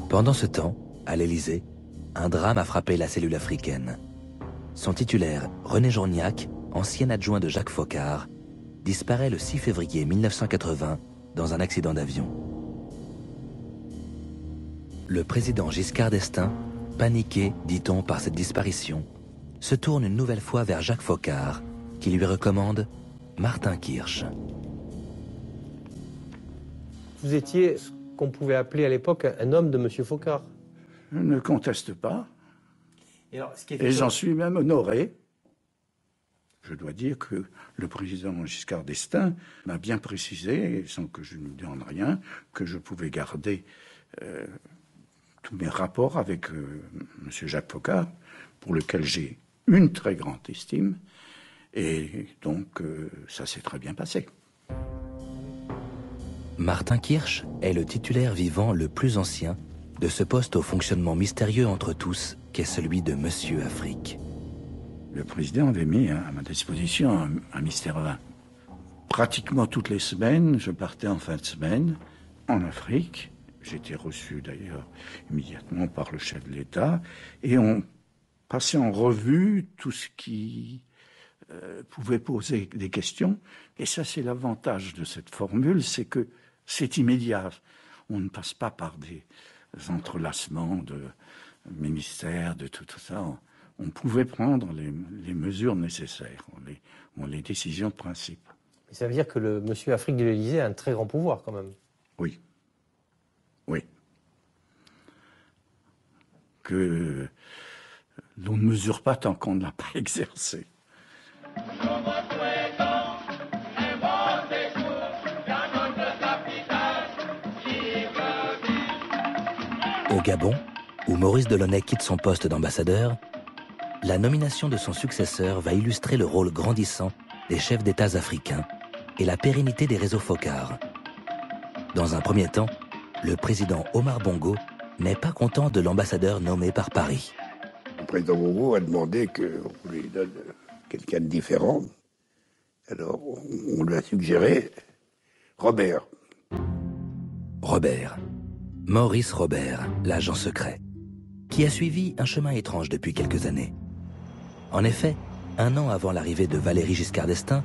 Pendant ce temps, à l'Élysée, un drame a frappé la cellule africaine. Son titulaire, René Journiac, ancien adjoint de Jacques Foccart, disparaît le 6 février 1980 dans un accident d'avion. Le président Giscard d'Estaing, paniqué, dit-on, par cette disparition, se tourne une nouvelle fois vers Jacques Foccart, qui lui recommande Martin Kirsch. Vous étiez ce qu'on pouvait appeler à l'époque un homme de M. Foccart. Je ne conteste pas. Et j'en suis même honoré. Je dois dire que le président Giscard d'Estaing m'a bien précisé, sans que je ne lui donne rien, que je pouvais garder tous mes rapports avec M. Jacques Foccart, pour lequel j'ai une très grande estime. Et donc, ça s'est très bien passé. Martin Kirsch est le titulaire vivant le plus ancien de ce poste au fonctionnement mystérieux entre tous, qu'est celui de Monsieur Afrique. Le président avait mis à ma disposition un mystère 20. Pratiquement toutes les semaines, je partais en fin de semaine en Afrique. J'étais reçu d'ailleurs immédiatement par le chef de l'État et on passait en revue tout ce qui pouvait poser des questions. Et ça, c'est l'avantage de cette formule, c'est que c'est immédiat. On ne passe pas par des entrelacements de ministères, de tout ça. On pouvait prendre les mesures nécessaires, les décisions de principe. Mais ça veut dire que le monsieur Afrique de l'Élysée a un très grand pouvoir quand même. Oui. Oui. Que l'on ne mesure pas tant qu'on ne l'a pas exercé. Au Gabon, où Maurice Delaunay quitte son poste d'ambassadeur, la nomination de son successeur va illustrer le rôle grandissant des chefs d'État africains et la pérennité des réseaux Foccart. Dans un premier temps, le président Omar Bongo n'est pas content de l'ambassadeur nommé par Paris. Le président Bongo a demandé qu'on lui donne quelqu'un de différent. Alors, on lui a suggéré Robert. Robert. Maurice Robert, l'agent secret, qui a suivi un chemin étrange depuis quelques années. En effet, 1 an avant l'arrivée de Valéry Giscard d'Estaing,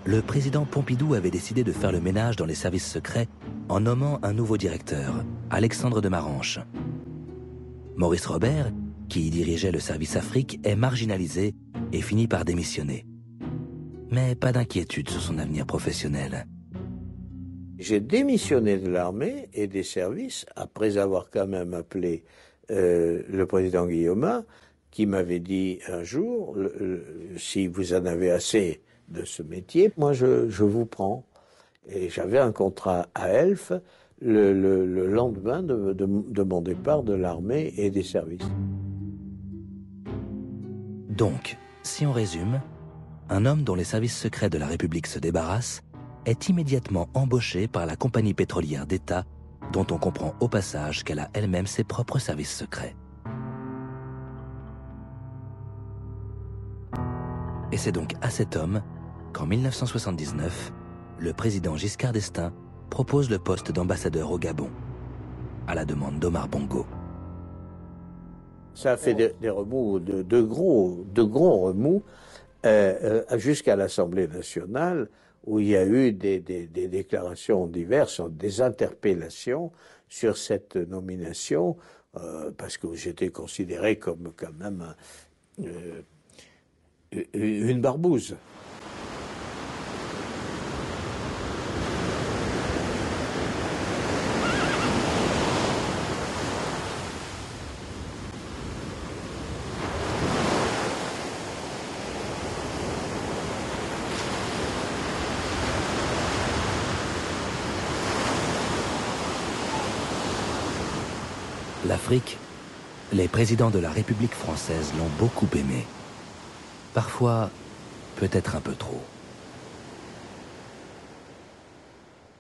le président Pompidou avait décidé de faire le ménage dans les services secrets en nommant un nouveau directeur, Alexandre de Maranche. Maurice Robert, qui dirigeait le service Afrique, est marginalisé et finit par démissionner. Mais pas d'inquiétude sur son avenir professionnel. J'ai démissionné de l'armée et des services après avoir quand même appelé le président Guillaume, qui m'avait dit un jour, si vous en avez assez de ce métier, moi je vous prends. Et j'avais un contrat à Elf le lendemain de mon départ de l'armée et des services. Donc, si on résume, un homme dont les services secrets de la République se débarrassent est immédiatement embauché par la compagnie pétrolière d'État, dont on comprend au passage qu'elle a elle-même ses propres services secrets. Et c'est donc à cet homme qu'en 1979, le président Giscard d'Estaing propose le poste d'ambassadeur au Gabon, à la demande d'Omar Bongo. Ça a fait des remous, de gros remous, jusqu'à l'Assemblée nationale, où il y a eu des déclarations diverses, des interpellations sur cette nomination, parce que j'étais considéré comme quand même une barbouze. L'Afrique, les présidents de la République française l'ont beaucoup aimé. Parfois, peut-être un peu trop.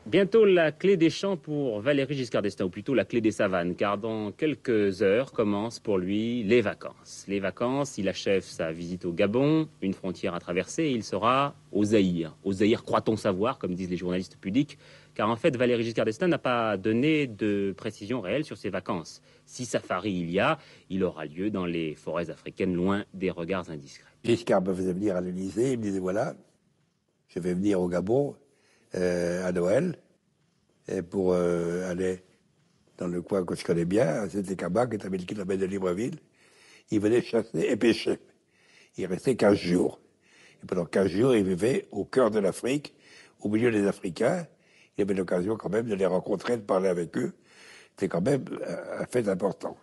Bientôt la clé des champs pour Valéry Giscard d'Estaing, ou plutôt la clé des savanes, car dans quelques heures commencent pour lui les vacances. Les vacances, il achève sa visite au Gabon, une frontière à traverser, et il sera au Zaïre. Au Zaïre, croit-on savoir, comme disent les journalistes pudiques, car en fait Valéry Giscard d'Estaing n'a pas donné de précision réelle sur ses vacances. Si safari il y a, il aura lieu dans les forêts africaines, loin des regards indiscrets. Giscard me faisait venir à l'Élysée, il me disait voilà, je vais venir au Gabon à Noël pour aller dans le coin que je connais bien, c'était Kaba, qui est à 1000 km de Libreville. Il venait chasser et pêcher. Il restait 15 jours. Et pendant 15 jours, il vivait au cœur de l'Afrique, au milieu des Africains. Il avait l'occasion quand même de les rencontrer, de parler avec eux. C'était quand même un fait important.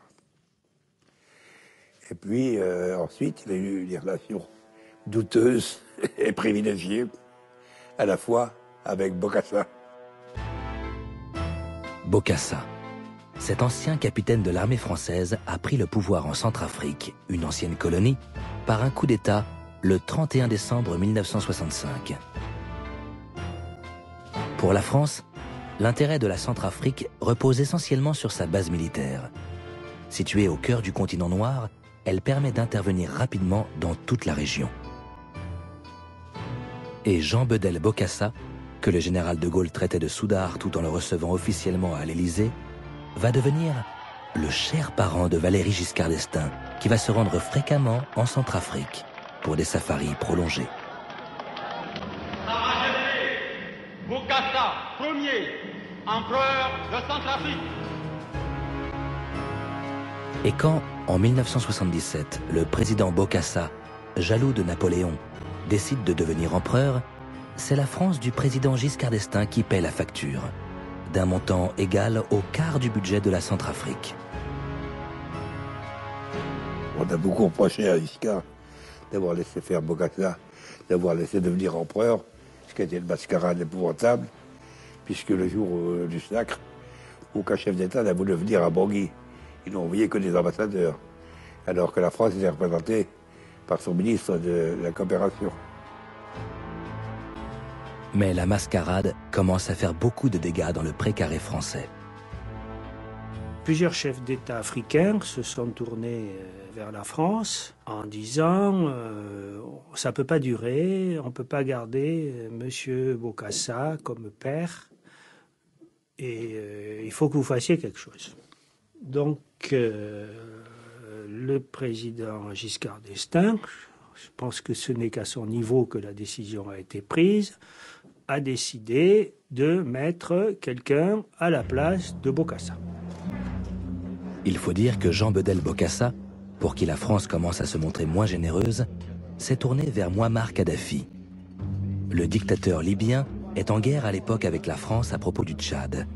Et puis ensuite, il a eu des relations douteuses et privilégiées, à la fois avec Bokassa. Bokassa. Cet ancien capitaine de l'armée française a pris le pouvoir en Centrafrique, une ancienne colonie, par un coup d'État le 31 décembre 1965. Pour la France, l'intérêt de la Centrafrique repose essentiellement sur sa base militaire. Située au cœur du continent noir, elle permet d'intervenir rapidement dans toute la région. Et Jean Bedel Bokassa, que le général de Gaulle traitait de soudard tout en le recevant officiellement à l'Élysée, va devenir le cher parent de Valéry Giscard d'Estaing, qui va se rendre fréquemment en Centrafrique pour des safaris prolongés. Sa Majesté Bokassa Ier, empereur de Centrafrique. Et quand, en 1977, le président Bokassa, jaloux de Napoléon, décide de devenir empereur, c'est la France du président Giscard d'Estaing qui paie la facture, d'un montant égal au quart du budget de la Centrafrique. On a beaucoup reproché à Giscard d'avoir laissé faire Bokassa, d'avoir laissé devenir empereur, ce qui a été une mascarade épouvantable, puisque le jour du sacre, aucun chef d'État n'a voulu venir à Bangui. Ils n'ont envoyé que des ambassadeurs, alors que la France était représentée par son ministre de la coopération. Mais la mascarade commence à faire beaucoup de dégâts dans le précaré français. Plusieurs chefs d'État africains se sont tournés vers la France en disant ça ne peut pas durer, on ne peut pas garder M. Bokassa comme père et il faut que vous fassiez quelque chose. Donc le président Giscard d'Estaing, je pense que ce n'est qu'à son niveau que la décision a été prise, a décidé de mettre quelqu'un à la place de Bokassa. Il faut dire que Jean Bedel Bokassa, pour qui la France commence à se montrer moins généreuse, s'est tourné vers Mouammar Kadhafi. Le dictateur libyen est en guerre à l'époque avec la France à propos du Tchad.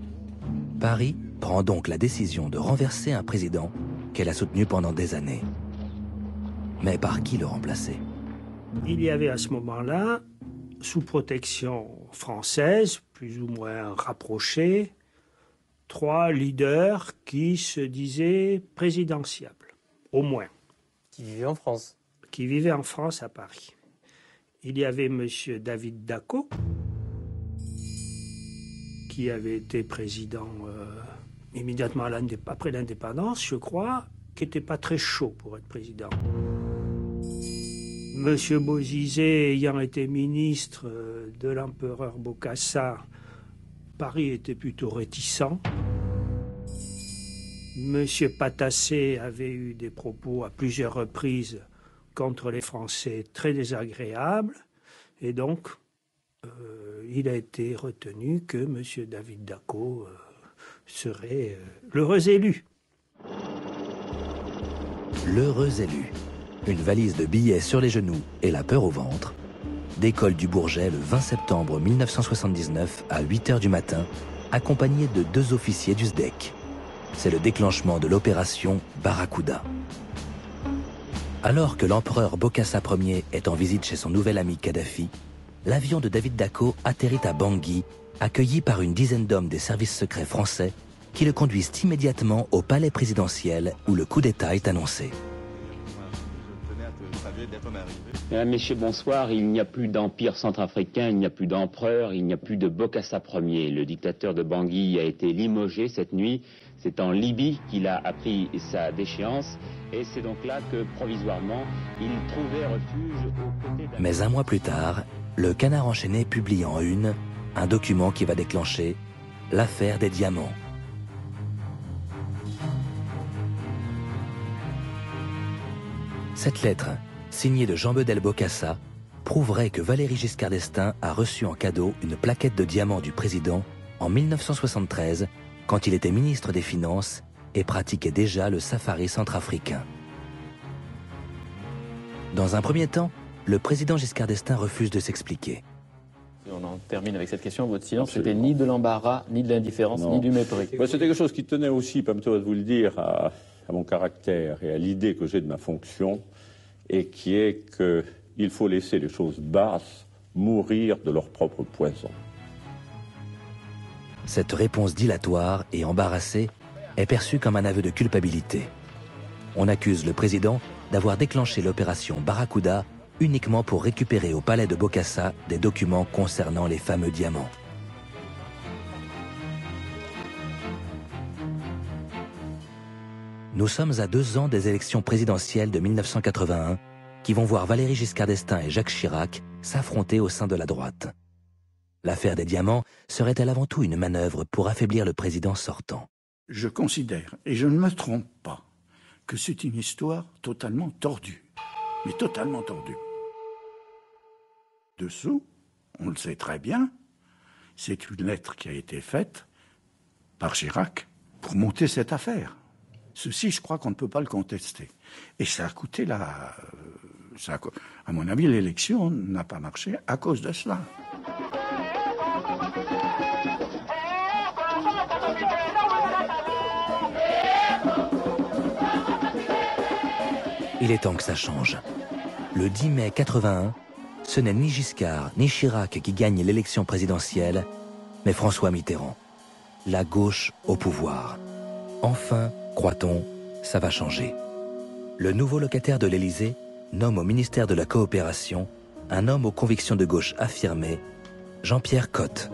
Paris prend donc la décision de renverser un président qu'elle a soutenu pendant des années. Mais par qui le remplacer? Il y avait à ce moment-là, sous protection française, plus ou moins rapprochée, 3 leaders qui se disaient présidentiables, au moins. Qui vivait en France. Qui vivaient en France, à Paris. Il y avait M. David Dacko, qui avait été président immédiatement après l'indépendance, je crois, qui n'était pas très chaud pour être président. M. Bozizé ayant été ministre de l'empereur Bokassa, Paris était plutôt réticent. M. Patassé avait eu des propos à plusieurs reprises contre les Français très désagréables. Et donc, il a été retenu que M. David Dacko serait l'heureux élu. L'heureux élu. Une valise de billets sur les genoux et la peur au ventre, décolle du Bourget le 20 septembre 1979 à 8h du matin, accompagné de 2 officiers du SDEC. C'est le déclenchement de l'opération Barracuda. Alors que l'empereur Bokassa Ier est en visite chez son nouvel ami Kadhafi, l'avion de David Dacko atterrit à Bangui, accueilli par une dizaine d'hommes des services secrets français qui le conduisent immédiatement au palais présidentiel où le coup d'État est annoncé. Mesdames, Messieurs, bonsoir. Il n'y a plus d'empire centrafricain, il n'y a plus d'empereur, il n'y a plus de Bokassa Ier. Le dictateur de Bangui a été limogé cette nuit. C'est en Libye qu'il a appris sa déchéance et c'est donc là que, provisoirement, il trouvait refuge aux côtés Mais un mois plus tard, le Canard enchaîné publie en une un document qui va déclencher l'affaire des diamants. Cette lettre, signée de Jean-Bedel Bokassa, prouverait que Valéry Giscard d'Estaing a reçu en cadeau une plaquette de diamants du président en 1973, quand il était ministre des Finances et pratiquait déjà le safari centrafricain. Dans un premier temps, le président Giscard d'Estaing refuse de s'expliquer. On en termine avec cette question. Votre silence, c'était ni de l'embarras, ni de l'indifférence, ni du mépris. C'était quelque chose qui tenait aussi, permettez-moi de vous le dire, à mon caractère et à l'idée que j'ai de ma fonction, et qui est qu'il faut laisser les choses basses mourir de leur propre poison. Cette réponse dilatoire et embarrassée est perçue comme un aveu de culpabilité. On accuse le président d'avoir déclenché l'opération Barracuda uniquement pour récupérer au palais de Bokassa des documents concernant les fameux diamants. Nous sommes à 2 ans des élections présidentielles de 1981 qui vont voir Valéry Giscard d'Estaing et Jacques Chirac s'affronter au sein de la droite. L'affaire des diamants serait-elle avant tout une manœuvre pour affaiblir le président sortant? Je considère, et je ne me trompe pas, que c'est une histoire totalement tordue. Mais totalement tordue. Dessous, on le sait très bien, c'est une lettre qui a été faite par Chirac pour monter cette affaire. Ceci, je crois qu'on ne peut pas le contester. Et ça a coûté à mon avis, l'élection n'a pas marché à cause de cela. Il est temps que ça change. Le 10 mai 81, ce n'est ni Giscard ni Chirac qui gagnent l'élection présidentielle, mais François Mitterrand. La gauche au pouvoir. Enfin, croit-on, ça va changer. Le nouveau locataire de l'Élysée nomme au ministère de la Coopération un homme aux convictions de gauche affirmées, Jean-Pierre Cot.